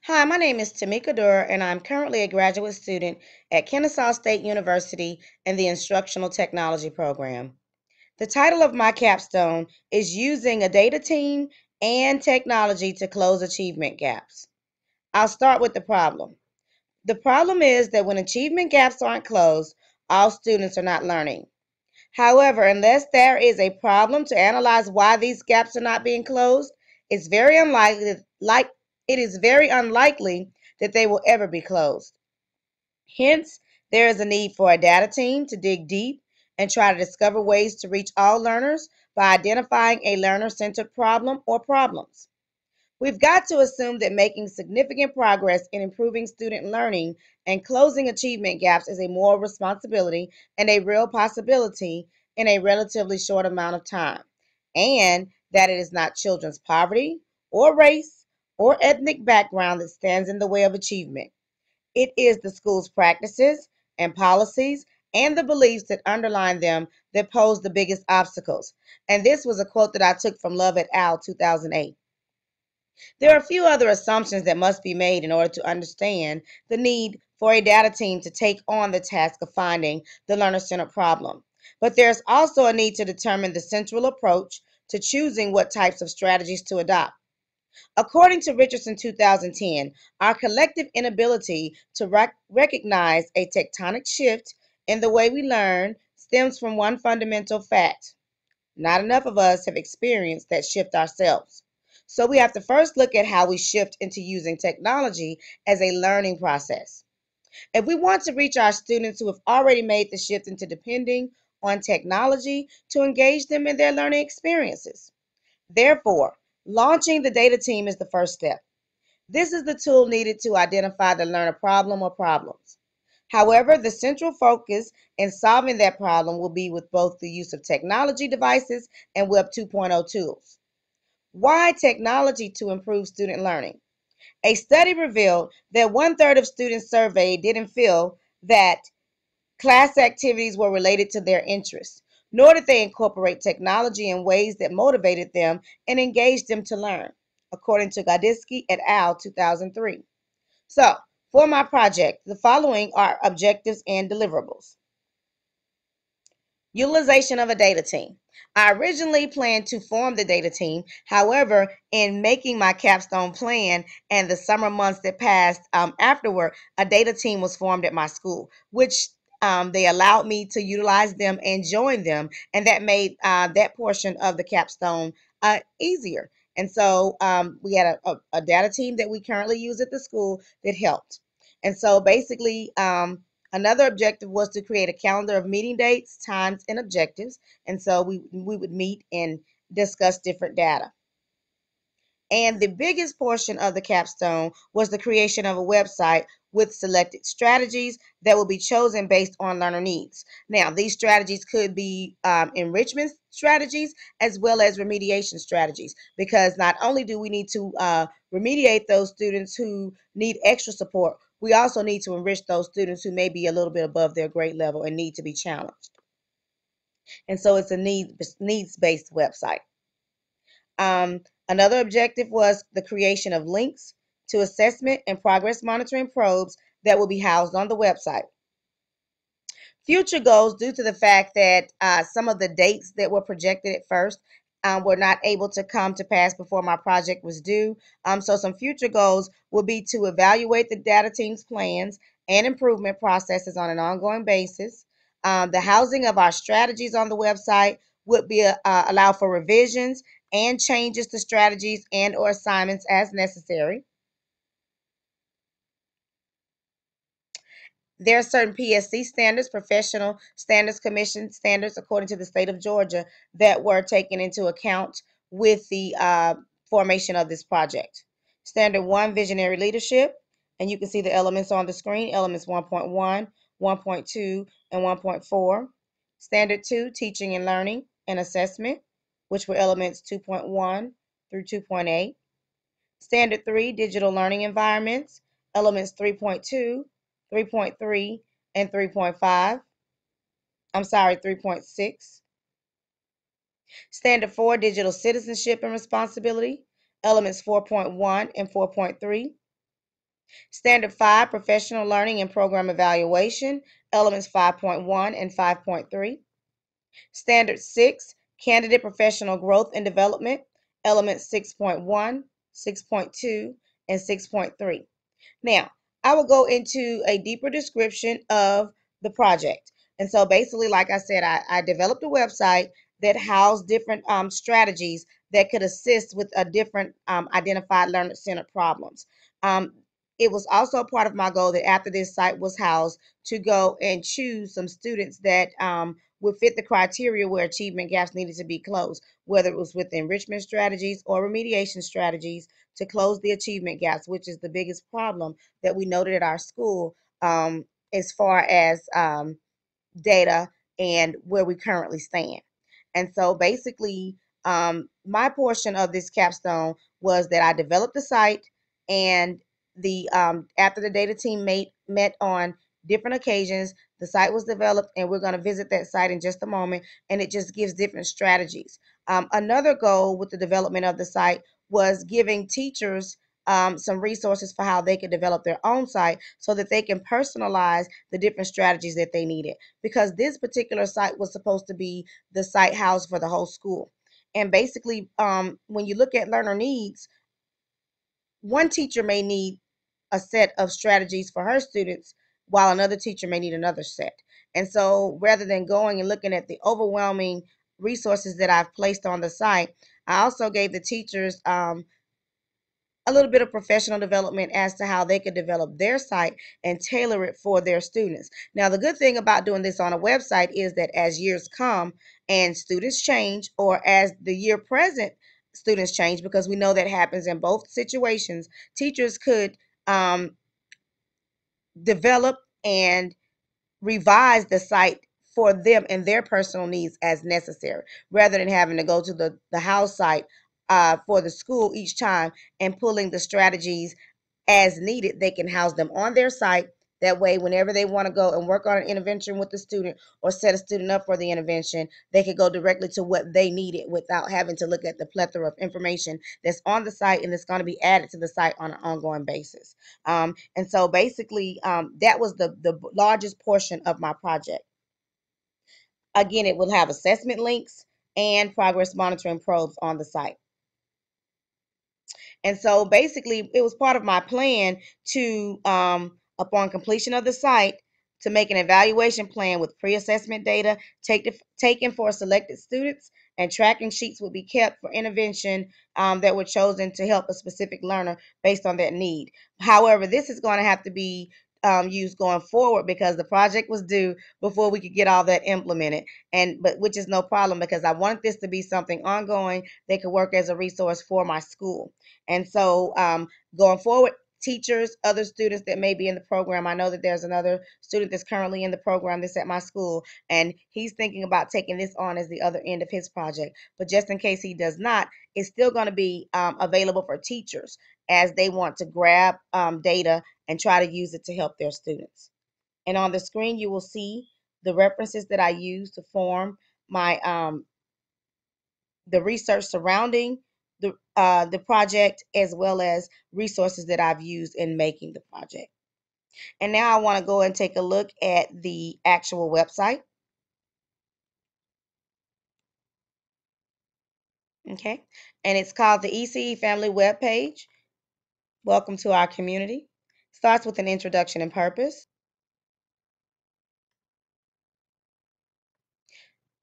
Hi, my name is Tamika Durr, and I'm currently a graduate student at Kennesaw State University in the Instructional Technology program. The title of my capstone is Using a Data Team and Technology to Close Achievement Gaps. I'll start with the problem. The problem is that when achievement gaps aren't closed, all students are not learning. However, unless there is a problem to analyze why these gaps are not being closed, it's very unlikely like it is very unlikely that they will ever be closed. Hence, there is a need for a data team to dig deep and try to discover ways to reach all learners by identifying a learner-centered problem or problems. We've got to assume that making significant progress in improving student learning and closing achievement gaps is a moral responsibility and a real possibility in a relatively short amount of time, and that it is not children's poverty or race or ethnic background that stands in the way of achievement. It is the school's practices and policies and the beliefs that underline them that pose the biggest obstacles. And this was a quote that I took from Love et al. 2008. There are a few other assumptions that must be made in order to understand the need for a data team to take on the task of finding the learner-centered problem. But there's also a need to determine the central approach to choosing what types of strategies to adopt. According to Richardson 2010, our collective inability to recognize a tectonic shift in the way we learn stems from one fundamental fact. Not enough of us have experienced that shift ourselves. So we have to first look at how we shift into using technology as a learning process. If we want to reach our students who have already made the shift into depending on technology to engage them in their learning experiences. Therefore, launching the data team is the first step. This is the tool needed to identify the learner problem or problems. However, the central focus in solving that problem will be with both the use of technology devices and Web 2.0 tools. Why technology to improve student learning? A study revealed that one-third of students surveyed didn't feel that class activities were related to their interests, nor did they incorporate technology in ways that motivated them and engaged them to learn, according to Gadiski et al. 2003. So, for my project, the following are objectives and deliverables. Utilization of a data team. I originally planned to form the data team. However, in making my capstone plan and the summer months that passed afterward, a data team was formed at my school, which they allowed me to utilize them and join them, and that made that portion of the capstone easier. And so we had a data team that we currently use at the school that helped. And so basically, another objective was to create a calendar of meeting dates, times, and objectives. And so we would meet and discuss different data. And the biggest portion of the capstone was the creation of a website with selected strategies that will be chosen based on learner needs. Now, these strategies could be enrichment strategies as well as remediation strategies, because not only do we need to remediate those students who need extra support, we also need to enrich those students who may be a little bit above their grade level and need to be challenged. And so it's a needs-based website. Another objective was the creation of links to assessment and progress monitoring probes that will be housed on the website. Future goals, due to the fact that some of the dates that were projected at first were not able to come to pass before my project was due. So some future goals will be to evaluate the data team's plans and improvement processes on an ongoing basis. The housing of our strategies on the website would be allow for revisions and changes to strategies and or assignments as necessary. There are certain PSC standards, Professional Standards Commission standards, according to the state of Georgia, that were taken into account with the formation of this project. Standard 1, Visionary Leadership, and you can see the elements on the screen, elements 1.1, 1.2, and 1.4. Standard 2, Teaching and Learning and Assessment, which were elements 2.1 through 2.8. Standard 3, Digital Learning Environments, elements 3.2, 3.3, and 3.5. I'm sorry, 3.6. Standard 4, Digital Citizenship and Responsibility, elements 4.1 and 4.3. Standard 5, Professional Learning and Program Evaluation, Elements 5.1 and 5.3. Standard 6, Candidate Professional Growth and Development, Elements 6.1, 6.2, and 6.3. Now, I will go into a deeper description of the project. And so basically, like I said, I developed a website that housed different strategies that could assist with a different identified learner-centered problems. Um, it was also part of my goal that after this site was housed, to go and choose some students that would fit the criteria where achievement gaps needed to be closed, whether it was with enrichment strategies or remediation strategies to close the achievement gaps, which is the biggest problem that we noted at our school, as far as data and where we currently stand. And so basically, my portion of this capstone was that I developed the site, and the after the data team met on different occasions, the site was developed, and we're going to visit that site in just a moment. And it just gives different strategies. Another goal with the development of the site was giving teachers some resources for how they could develop their own site so that they can personalize the different strategies that they needed, because this particular site was supposed to be the site house for the whole school. And basically, when you look at learner needs, one teacher may need a set of strategies for her students, while another teacher may need another set. And so rather than going and looking at the overwhelming resources that I've placed on the site, I also gave the teachers a little bit of professional development as to how they could develop their site and tailor it for their students. Now, the good thing about doing this on a website is that as years come and students change, or as the year present students change, because we know that happens in both situations, teachers could um, develop and revise the site for them and their personal needs as necessary, rather than having to go to the house site for the school each time and pulling the strategies as needed. They can house them on their site. That way, whenever they want to go and work on an intervention with the student or set a student up for the intervention, they can go directly to what they needed without having to look at the plethora of information that's on the site and that's going to be added to the site on an ongoing basis. And so basically, that was the largest portion of my project. Again, it will have assessment links and progress monitoring probes on the site. And so basically, it was part of my plan to, upon completion of the site, to make an evaluation plan with pre-assessment data taken for selected students, and tracking sheets would be kept for intervention that were chosen to help a specific learner based on that need. However, this is going to have to be used going forward, because the project was due before we could get all that implemented, and but which is no problem, because I wanted this to be something ongoing that could work as a resource for my school. And so going forward, teachers, other students that may be in the program, I know that there's another student that's currently in the program that's at my school, and he's thinking about taking this on as the other end of his project. But just in case he does not, it's still going to be available for teachers as they want to grab data and try to use it to help their students. And on the screen, you will see the references that I use to form my the research surrounding the project, as well as resources that I've used in making the project. And now I want to go and take a look at the actual website. Okay, and it's called the ECE Family Web Page. Welcome to our community. Starts with an introduction and purpose.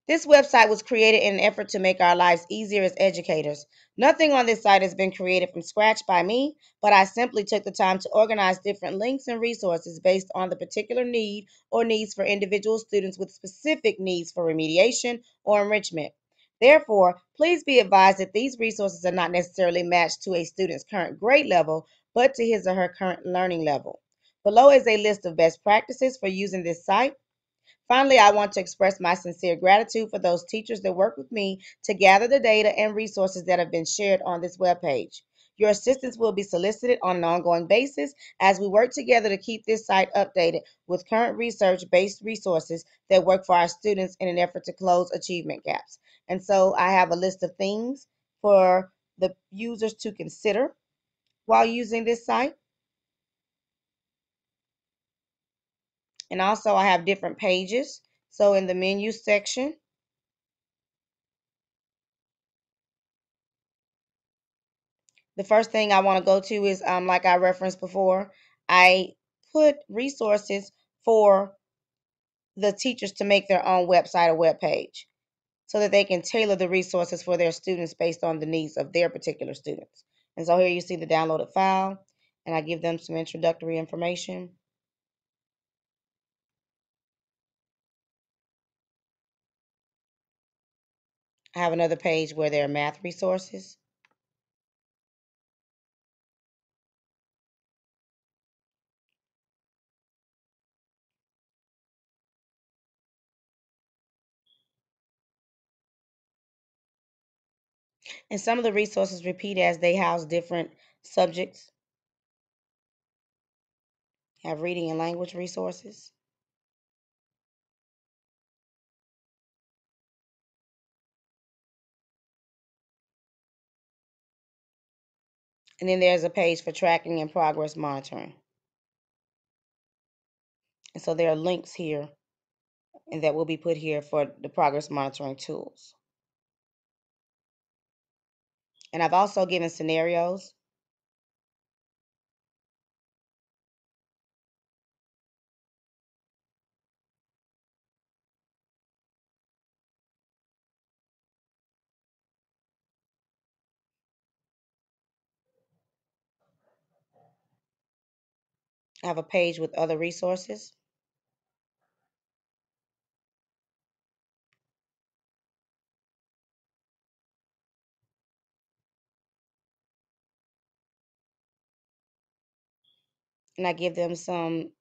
This website was created in an effort to make our lives easier as educators. Nothing on this site has been created from scratch by me, but I simply took the time to organize different links and resources based on the particular need or needs for individual students with specific needs for remediation or enrichment. Therefore, please be advised that these resources are not necessarily matched to a student's current grade level, but to his or her current learning level. Below is a list of best practices for using this site. Finally, I want to express my sincere gratitude for those teachers that work with me to gather the data and resources that have been shared on this webpage. Your assistance will be solicited on an ongoing basis as we work together to keep this site updated with current research-based resources that work for our students in an effort to close achievement gaps. And so I have a list of things for the users to consider while using this site. And also I have different pages. So in the menu section, the first thing I want to go to is like I referenced before, I put resources for the teachers to make their own website or web page so that they can tailor the resources for their students based on the needs of their particular students. And so here you see the downloaded file, and I give them some introductory information. I have another page where there are math resources. And some of the resources repeat as they house different subjects. Have reading and language resources. And then there's a page for tracking and progress monitoring. And so there are links here and that will be put here for the progress monitoring tools. And I've also given scenarios. I have a page with other resources. And I give them some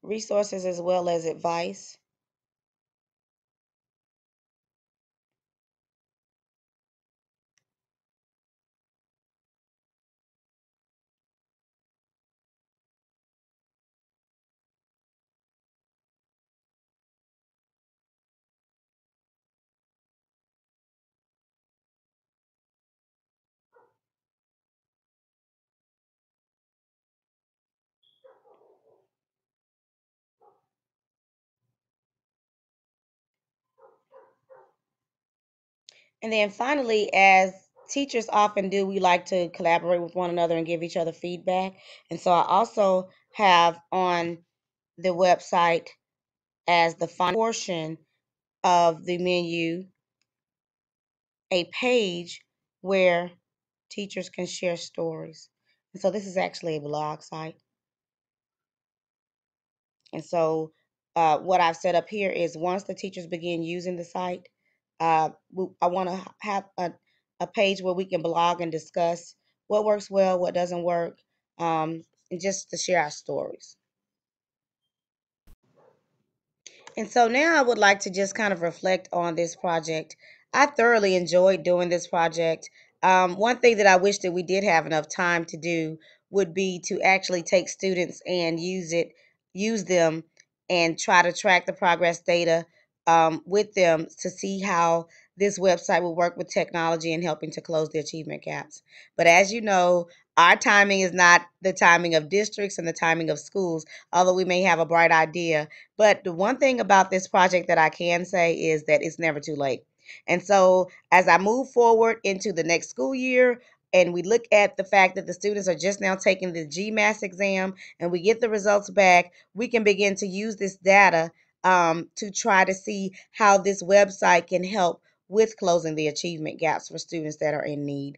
resources as well as advice. And then finally, as teachers often do, we like to collaborate with one another and give each other feedback. And so I also have on the website as the final portion of the menu a page where teachers can share stories. And so this is actually a blog site. And so what I've set up here is once the teachers begin using the site, I want to have a page where we can blog and discuss what works well, what doesn't work, and just to share our stories. And so now I would like to just kind of reflect on this project. I thoroughly enjoyed doing this project. One thing that I wish that we did have enough time to do would be to actually take students and use them, and try to track the progress data with them to see how this website will work with technology and helping to close the achievement gaps. But as you know, our timing is not the timing of districts and the timing of schools, although we may have a bright idea. But the one thing about this project that I can say is that it's never too late. And so as I move forward into the next school year, and we look at the fact that the students are just now taking the GMAS exam and we get the results back, we can begin to use this data to try to see how this website can help with closing the achievement gaps for students that are in need.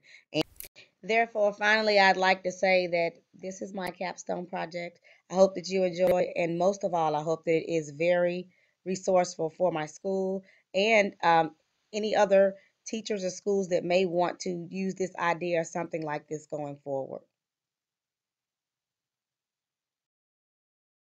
Therefore, finally, I'd like to say that this is my capstone project. I hope that you enjoy, and most of all, I hope that it is very resourceful for my school and any other teachers or schools that may want to use this idea or something like this going forward.